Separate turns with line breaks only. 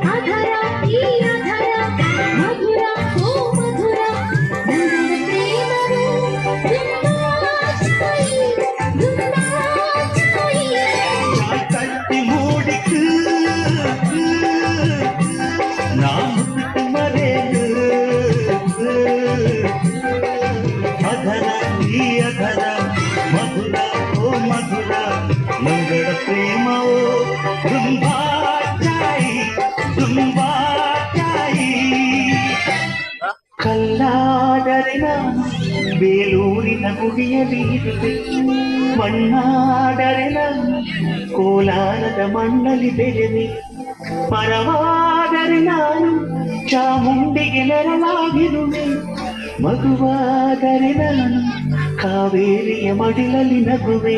ಅಧರ ಈ ಅಧರ ಮಧುರ ಓ ಮಧುರ ನನ್ನ ಪ್ರೇಮವು ದುಂಬಾಚಾಯಿ ದುಂಬಾಚಾಯಿ
கட்டி மூடிக்கு நாம் ಮರೆದು ಅಧರ ಈ ಅಧರ ಮಧುರ ಓ ಮಧುರ ಮಂಗಳ ಪ್ರೇಮವೋ ದುಂಬಾಚಾಯಿ ದುಂಬಾಚಾಯಿ ಕಲ್ಲಾದರೆ ನಾನು ಬೇಲೂರಿನ ಗುಡಿಯಲ್ಲಿ ಇರುವೆ ಮಣ್ಣಾದರೆ ನಾನು ಕೋಲಾರದ ಮಣ್ಣಲ್ಲಿ ಬೆಳೆದೆ ಮರವಾದರೆ ನಾನು ಚಾಮುಂಡಿಗೆ ನೆರಳಾಗಿರುವೆ ಮಗುವಾದರೆ ನಾನು ಕಾವೇರಿಯ ಮಡಿಲಲ್ಲಿ ನಗುವೆ